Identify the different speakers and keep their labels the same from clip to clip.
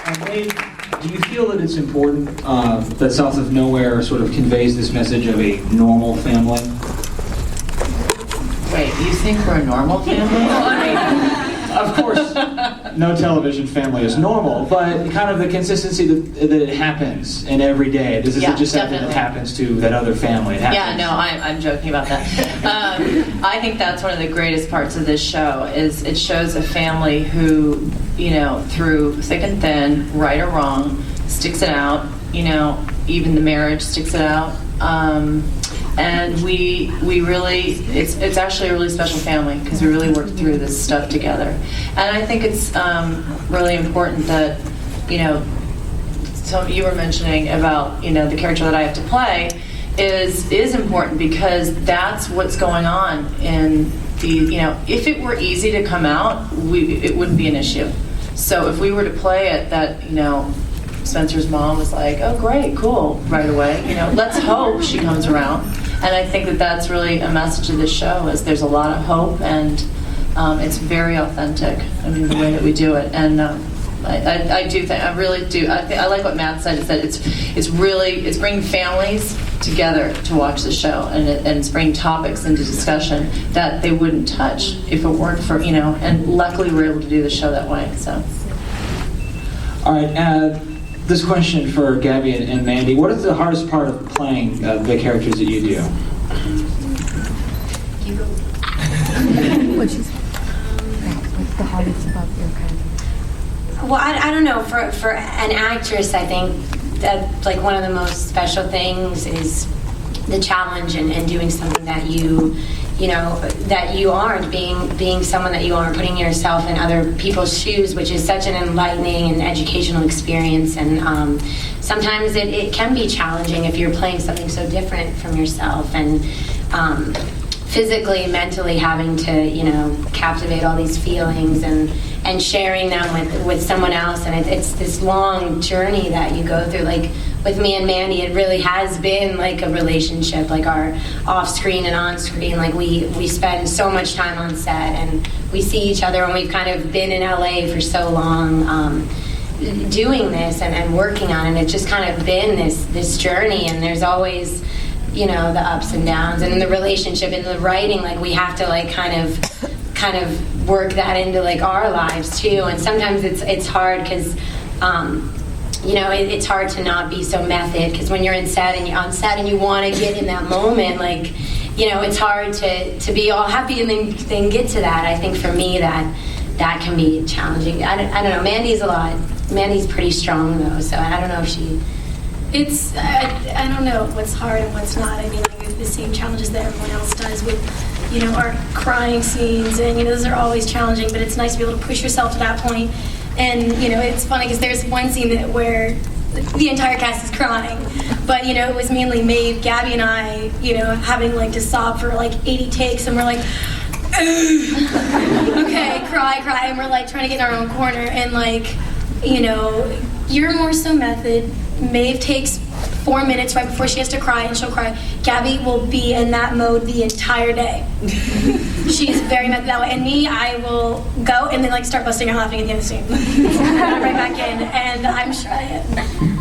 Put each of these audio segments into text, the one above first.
Speaker 1: Wade, do you feel that it's important that South of Nowhere sort of conveys this message of a normal family?
Speaker 2: Wait, you think we're a normal family?
Speaker 1: Of course, no television family is normal, but kind of the consistency that it happens in every day. This isn't just something that happens to that other family. It happens.
Speaker 2: Yeah, no, I'm joking about that. I think that's one of the greatest parts of this show is it shows a family who, you know, through thick and thin, right or wrong, sticks it out. You know, even the marriage sticks it out. And we really, it's actually a really special family because we really worked through this stuff together. And I think it's really important that, you know, so you were mentioning about, you know, the character that I have to play is important because that's what's going on in the, you know, if it were easy to come out, it wouldn't be an issue. So if we were to play it that, you know, Spencer's mom was like, oh great, cool, right away, you know, let's hope she comes around. And I think that that's really a message of this show is there's a lot of hope and it's very authentic, I mean, the way that we do it. And I do think, I really do, I like what Matt said, is that it's bringing families together to watch the show and it's bringing topics into discussion that they wouldn't touch if it weren't for, you know, and luckily we're able to do the show that way, so.
Speaker 1: All right, this question for Gabby and Mandy. What is the hardest part of playing the characters that you do?
Speaker 3: What's the hardest about your character?
Speaker 4: Well, I don't know. For an actress, I think that like one of the most special things is the challenge and doing something that you know, that you aren't, being someone that you aren't, putting yourself in other people's shoes, which is such an enlightening and educational experience. And sometimes it can be challenging if you're playing something so different from yourself, and physically, mentally having to, you know, captivate all these feelings and sharing them with someone else. And it's this long journey that you go through. Like with me and Mandy, it really has been like a relationship, like our off-screen and on-screen. Like we spend so much time on set and we see each other, and we've kind of been in LA for so long doing this and working on it. And it's just kind of been this journey, and there's always, you know, the ups and downs. And in the relationship, in the writing, like we have to like kind of work that into like our lives too. And sometimes it's hard because you know, it's hard to not be so method, because when you're on set and you want to get in that moment, like, you know, it's hard to be all happy and then get to that. I think for me that can be challenging. I don't know. Mandy's pretty strong though, so I don't know if she.
Speaker 5: It's I don't know what's hard and what's not. I mean, like, we have the same challenges that everyone else does with, you know, our crying scenes, and you know, those are always challenging. But it's nice to be able to push yourself to that point. And you know, it's funny because there's one scene where the entire cast is crying, but you know, it was mainly Maeve, Gabby, and I, you know, having like to sob for like 80 takes, and we're like, okay, cry, and we're like trying to get in our own corner, and like, you know, you're more so method. Maeve takes 4 minutes right before she has to cry, and she'll cry. Gabby will be in that mode the entire day. She's very method that way. And me, I will go and then like start busting out laughing at the end of the scene. Right back in. And I'm sure I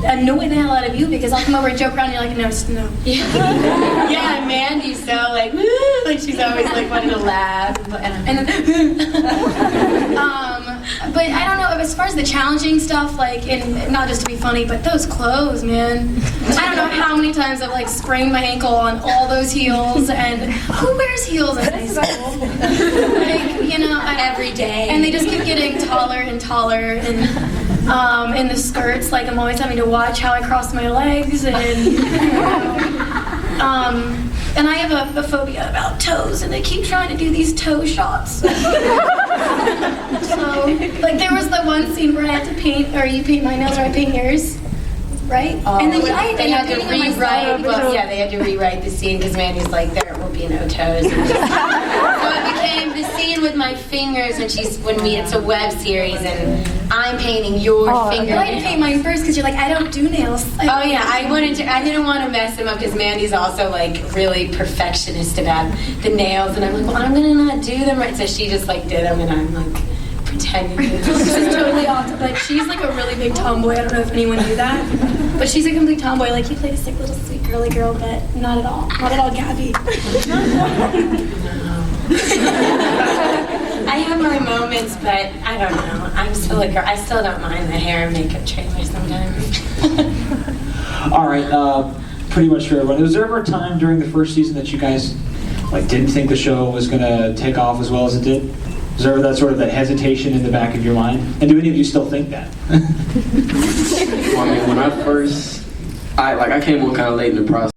Speaker 5: annoy the hell out of you because I'll come over and joke around and you're like, no, just no.
Speaker 4: Yeah, and Mandy's so like, woo, like she's always like wanting to laugh. And then,
Speaker 5: but I don't know, as far as the challenging stuff, like, and not just to be funny, but those clothes, man. I don't know how many times I've like sprained my ankle on all those heels, and who wears heels in high school? Like, you know,
Speaker 4: every day.
Speaker 5: And they just keep getting taller and taller, and in the skirts, like I'm always having to watch how I cross my legs, and you know, and I have a phobia about toes, and they keep trying to do these toe shots. So, like, there was the one scene where I had to paint, or you paint my nails, or I paint yours, right?
Speaker 4: Oh,
Speaker 5: and then
Speaker 4: they had to rewrite. Well, yeah, they had to rewrite the scene because Mandy's like, there will be no toes. So it became the scene with my fingers, and it's a web series, and I'm painting your finger.
Speaker 5: I had to paint mine first because you're like, I don't do nails.
Speaker 4: Oh yeah, I didn't want to mess them up because Mandy's also like really perfectionist about the nails, and I'm like, well, I'm gonna not do them right. So she just like did them, and I'm like pretending.
Speaker 5: This is totally awesome. Like, she's like a really big tomboy. I don't know if anyone knew that. But she's a complete tomboy. Like, you play this like little sweet girly girl, but not at all. Not at all, Gabby.
Speaker 4: I have my moments, but I don't know. I'm still a girl. I still don't mind the hair and makeup trailer sometimes.
Speaker 1: All right, pretty much for everyone. Was there ever a time during the first season that you guys like didn't think the show was going to take off as well as it did? Was there ever that sort of that hesitation in the back of your mind? And do any of you still think that?
Speaker 6: Well, I mean, when I came on kind of late in the process.